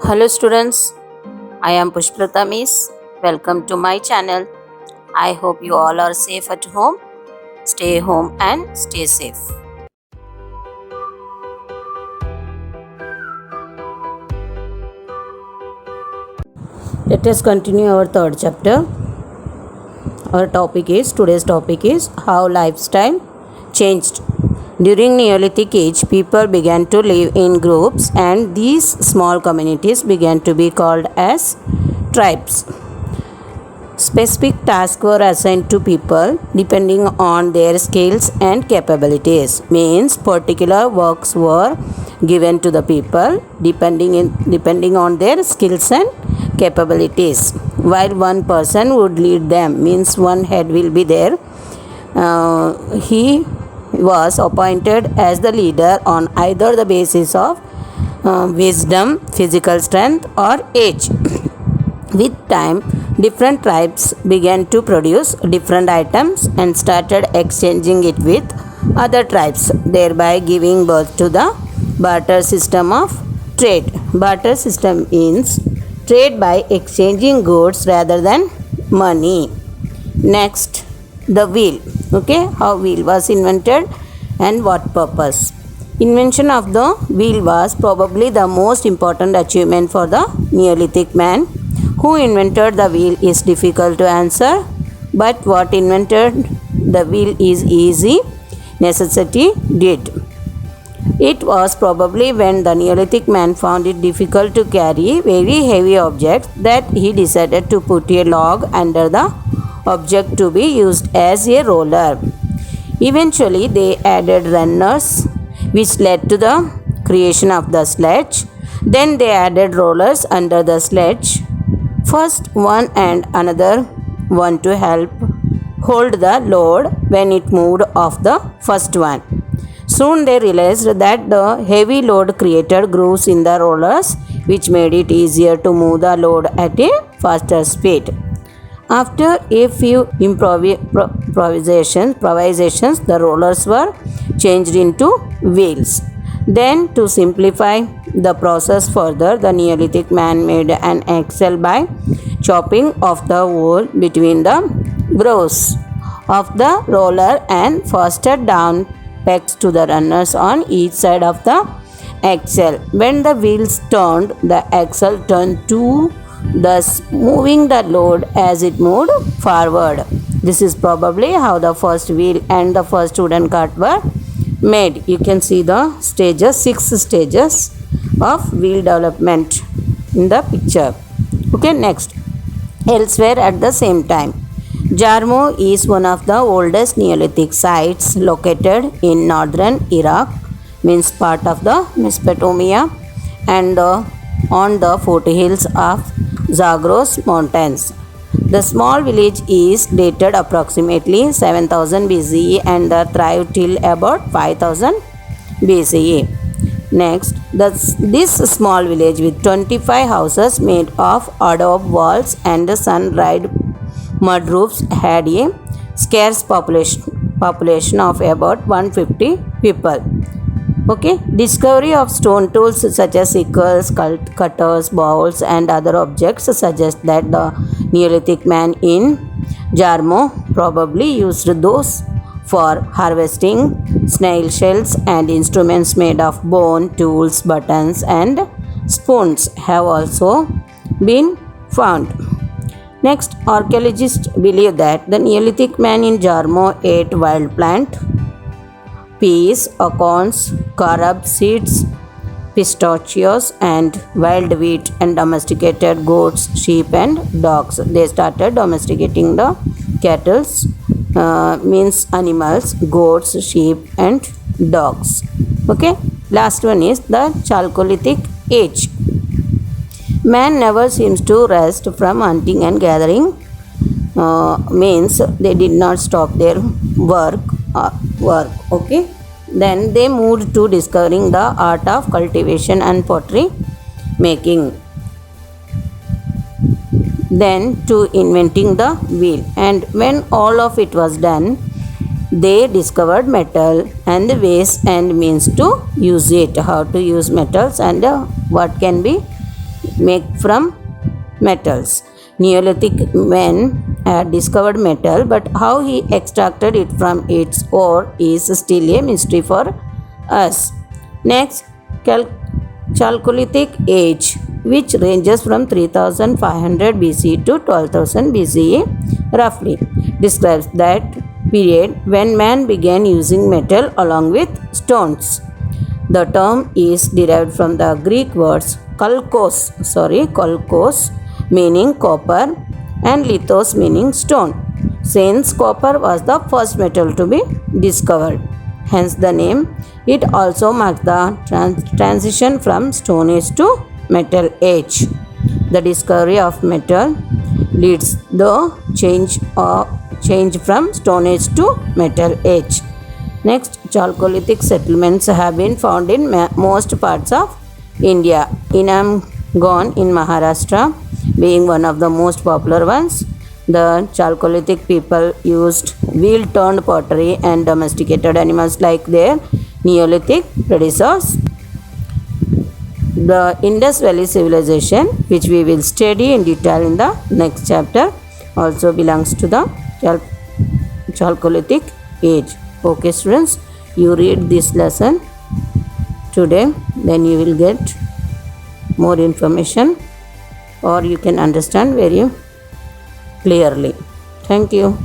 Hello students, I am Pushprata Miss. Welcome to my channel. I hope you all are safe at home. Stay home and stay safe. Let us continue our third chapter. Today's topic is how lifestyle changed. During Neolithic age, people began to live in groups and these small communities began to be called as tribes. Specific tasks were assigned to people depending on their skills and capabilities. Means particular works were given to the people depending on their skills and capabilities. While one person would lead them, means one head will be there. He was appointed as the leader on either the basis of wisdom, physical strength, or age. With time, different tribes began to produce different items and started exchanging it with other tribes, thereby giving birth to the barter system of trade. Barter system means trade by exchanging goods rather than money. Next, the wheel. Okay, how wheel was invented and what purpose? Invention of the wheel was probably the most important achievement for the Neolithic man. Who invented the wheel is difficult to answer, but what invented the wheel is easy. Necessity did. It was probably when the Neolithic man found it difficult to carry very heavy objects that he decided to put a log under the object to be used as a roller. Eventually, they added runners, which led to the creation of the sledge. Then they added rollers under the sledge. First one and another one to help hold the load when it moved off the first one. Soon they realized that the heavy load created grooves in the rollers, which made it easier to move the load at a faster speed. After a few improvisations, the rollers were changed into wheels. Then, to simplify the process further, the Neolithic man made an axle by chopping off the wool between the grooves of the roller and fastened down pegs to the runners on each side of the axle. When the wheels turned, the axle turned too, thus moving the load as it moved forward. This is probably how the first wheel and the first wooden cart were made. You can see the stages, 6 stages of wheel development in the picture. Okay, next. Elsewhere at the same time, Jarmo is one of the oldest Neolithic sites located in northern Iraq, means part of the Mesopotamia, and on the foothills of Zagros mountains. The small village is dated approximately 7000 BCE and thrived till about 5000 BCE. Next, this small village with 25 houses made of adobe walls and sun-dried mud roofs had a scarce population of about 150 people. Okay, discovery of stone tools such as sickles, cutters, bowls, and other objects suggest that the Neolithic man in Jarmo probably used those for harvesting. Snail shells and instruments made of bone, tools, buttons, and spoons have also been found. Next, archaeologists believe that the Neolithic man in Jarmo ate wild plant, peas, acorns, carob seeds, pistachios, and wild wheat, and domesticated goats, sheep, and dogs. They started domesticating the cattle, means animals, goats, sheep, and dogs. Okay, last one is the Chalcolithic age. Man never seems to rest from hunting and gathering. Means they did not stop their work. Okay, then they moved to discovering the art of cultivation and pottery making, then to inventing the wheel, and when all of it was done, they discovered metal and the ways and means to use it, how to use metals and what can be made from metals. Neolithic men had discovered metal, but how he extracted it from its ore is still a mystery for us. Next, Chalcolithic age, which ranges from 3500 BCE to 12,000 BCE roughly, describes that period when man began using metal along with stones. The term is derived from the Greek words kolkos, meaning copper, and lithos meaning stone, since copper was the first metal to be discovered. Hence the name. It also marks the transition from Stone Age to Metal Age. The discovery of metal leads the change from Stone Age to Metal Age. Next, Chalcolithic settlements have been found in most parts of India. Inamgone in Maharashtra being one of the most popular ones. The Chalcolithic people used wheel-turned pottery and domesticated animals like their Neolithic predecessors. The Indus Valley civilization, which we will study in detail in the next chapter, also belongs to the Chalcolithic age. Okay students, you read this lesson today, then you will get more information, or you can understand very clearly. Thank you.